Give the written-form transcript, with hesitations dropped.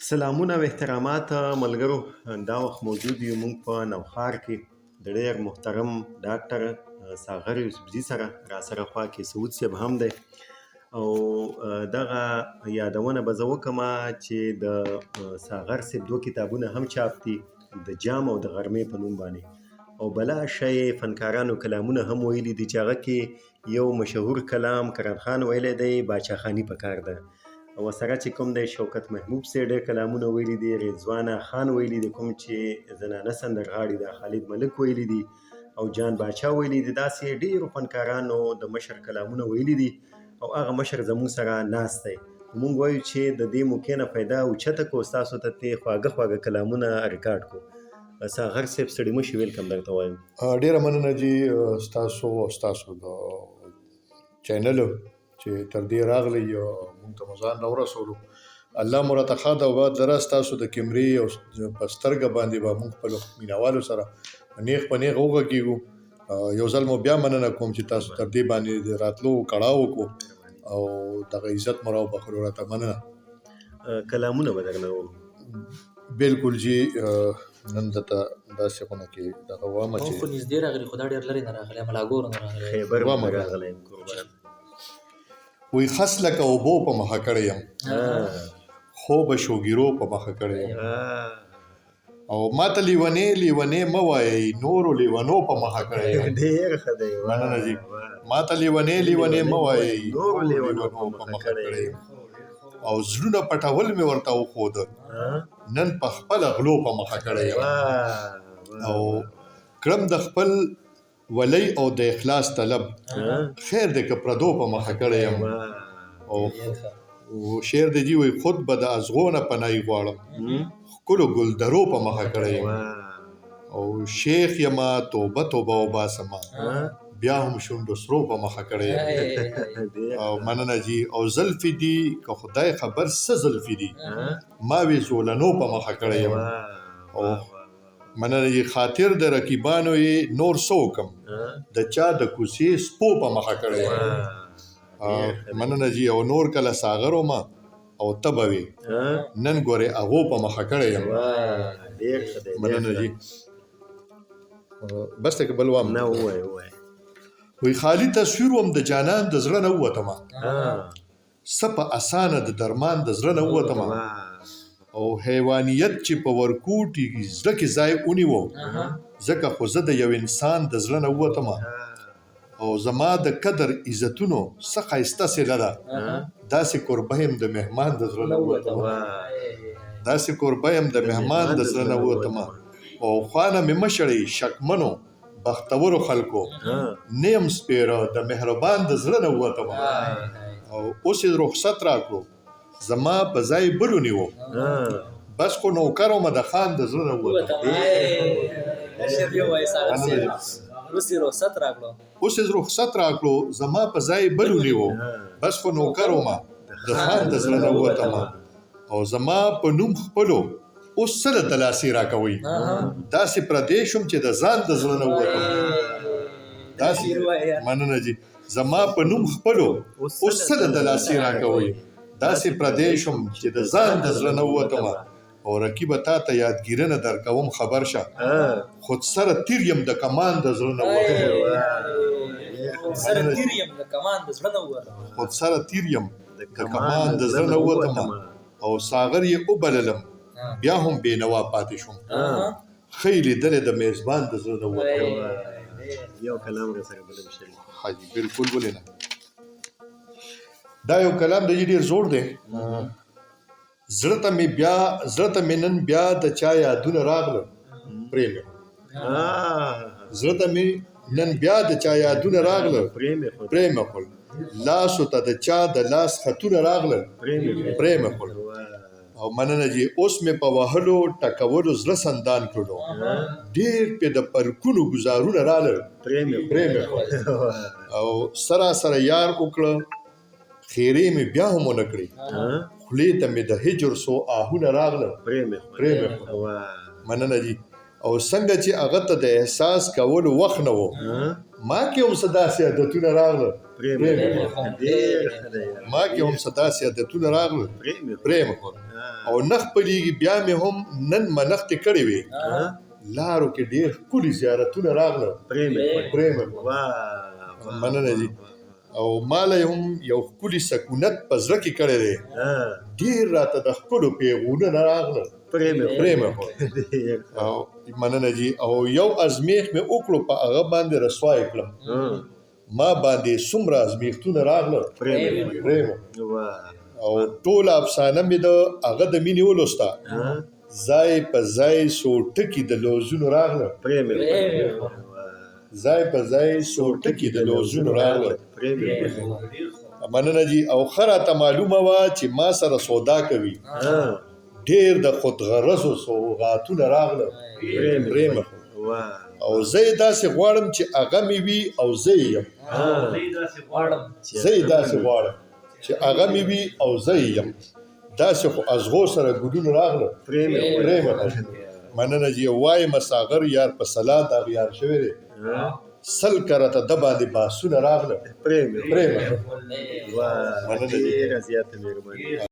سلامونه او احترامات ملګرو. دا وخت موجود یو موږ په نوښار کې د ډېر محترم ډاکټر ساغر یوسفزي سره راسره خوا کې سعود صاحب هم دی او دغه یادونه به زه وکړم چې د ساغر صاحب دوه کتابونه هم چاپ دي، د جام او د غرمې په نوم باندې، او بلا شی فنکارانو کلامونه هم ویلي دي چې هغه کې یو مشهور کلام کرن خان ویلی دی باچا خاني پکار ده، او سره چې کوم دی شوکت محبوب صاحب ډېر کلامونه ویلي دي، رضوانه خان ویلي دي، کوم چې زنانه سندرغاړي ده خالد ملک ویلي دي او جان باچا ویلي دي. داسې ډېرو فنکارانو د مشر کلامونه ویلي دي او هغه مشر زموږ سره ناست دی. موږ وایو چې د دې موقع نه فایده اوچته کړو، ستاسو ته ترې خواږه کلامونه ریکارډ کړو. ساغر صاحب ستړي مشي، ویلکم درته وایم. ډیره مننه جی ستاسو او ستاسو د چینل چې تر دې راغلی موږ ته مزان راورسولو. الله مو راته ښه ده او بعد لره ستاسو د کیمرې او په سترګه باندې به موږ خپلو مینوالو سره نیغ په نیغ وغږېږو. یو ځل مو بیا مننه کوم چې تاسو تر دې باندې راتلو کړاو وکړو او دغه عزت مو راوبخلو، راته مننه. کلامونه به درنه وو. بالکل جی نن درته داسې خونه کې دغه وامه چې خو نږدې راغلي، خو دا ډېر لرې نه راغلی، ملاګور نه راغلی، خیبر نه راغلی یم قربان. وی خس لکه اوبو په مخه کړی یم، خوب شوګیرو په مخه کړی یم، او ماته لیونې مه وایئ نورو لیونو په مخه کړی یم. ډېر ښه دی. مننه جی. ماته لیونې مه وایئ نورو لیونو په مخه کړی یم، او زړونه پټول مې ورته وښوده نن په خپله غلو په مخه کړی یم، او کړم د خپل ولی او د اخلاص طلب خیر دې که پردو په مخه کړی یم. او شعر دی جی وی خود به د ازغو نه پناهي غواړم ښکلو ګلدرو په مخه کړی یم، او شیخ یما توبه وباسمه بیا هم شونډو سرو په مخه کړی یم. او مننه جی. او زلفې دي که خدای خبر څه زلفې دي ما وی زولنو په مخه کړی یم. او مننه جی. خاطر د رقیبانو یې نور څه وکم د چا د کوڅې سپو په مخه کړی یم. مننه جی. او نور کله ساغر ومه او ته به وې نن ګورې هغو په مخه کړی یم. مننه جی. بس ته که بل وام نه ووایه. وی خالی تصویر وم د جانان د زړه نه ووتمه څه په اسانه د درمان د زړه نه ووتمه، او حیوانیت چې په ورکوټي زړه کې ځای ونیو ځکه خو زه د یو انسان د زړه نه ووتمه، او زما د قدر عزتونو څه ښایسته صله ده داسې کوربه یم د مهمان د زړه نه ووتمه، داسې کوربه یم د مهمان د زړه نه ووتمه، او خوانه مې مه شړئ شکمنو بختورو خلکو نیم سپیره د مهربان د زړه نه ووتمه، او اوس یې رخصت راکړو زما په ځای بل ونیو بس خو نوکر ومه د خان د زړه نه ووتمه. اوس یې رخصت راکړو زما په ځای بل ونیو بس خو نوکر ومه د خان د زړه نه ووتمه، او زما په نوم خپلو اوس څه د تلاسي راکوئ داسې پردی شوم چې د ځان د زړه نه ووتم. داسې مننه جی. زما په نوم خپلو اوس څه د تلاسي راکوئ داسې پردی شوم چې د ځان د زړه نه ووتم، او رقیبه تا ته یادګیرنه درکوم خبر شه خود سره تیر یم د کمان د زړه نه ووتم. خود سره تیر یم د کمان د زړه نه ووتم، او ساغر یې وبللم بیا هم بینوا پاتې شوم ښه یې لیدلې د میزبان د زړه نه ووتم. یو کلام راسره بلم شریک. حاجي بالکل ولې نه. دا یو کلام دی ډېر زوړ دی. زړه ته مې نن بیا د چا یادونه راغله پرې مې زړه ته مې نن بیا د چا یادونه راغله پرې مې خول لاسو ته د چا د لاس خطونه راغله پرې مې خول. او مننه جی. اوس مې په وهلو ټکولو زړه سندان کړلو ډېر پې د پرکونو ګزارونه راغلل پرې مې خول، او سره یار وکړه خیرې مې بیا هم ونه کړې خولې ته مې د هجر څو آهونه راغله پرې مې خول. مننه جی. او څنګه چې هغه ته د احساس کولو وخت نه و ما کې هم څه داسې عادتونه راغله پرې مې خول. او نه خپلېږي بیا مې هم نن منښتې کړې وې لارو کې ډېر ښکلي زیارتونه راغله پرېمه مننه جي او ماله هم یو ښکلي سکونت په زړه کې کړی دی ډېر راته د ښکلو پیغامونه راغله پرېمه او مننه جي او یو ازمیښت مې وکړو په هغه باندې رسوا یې کړم ما باندې څومره ازمیښتونه راغله پرېمه او ټوله افسانه مې د هغه د مینې ولوسته ځای په ځای څو ټکي د لوزونو راغله ځای په ځای څو ټکي د لوزونو راغله مننه جي او ښه راته معلومه وه چې ما سره سودا کوي ډېر د خودغرضو سوغاتونه راغله پرېمه او زه یې داسې غواړم چې هغه مې وي او زه یې یم زه یې داسې غواړم چې هغه مې وي او زه یې یم داسې خو ازغو سره ګلونه راغله پرېمه مننه جي وایم ساغر یار په سلا د اغیار شوی دی سل کرته د باندې باسونه راغله پرېمه مننه جي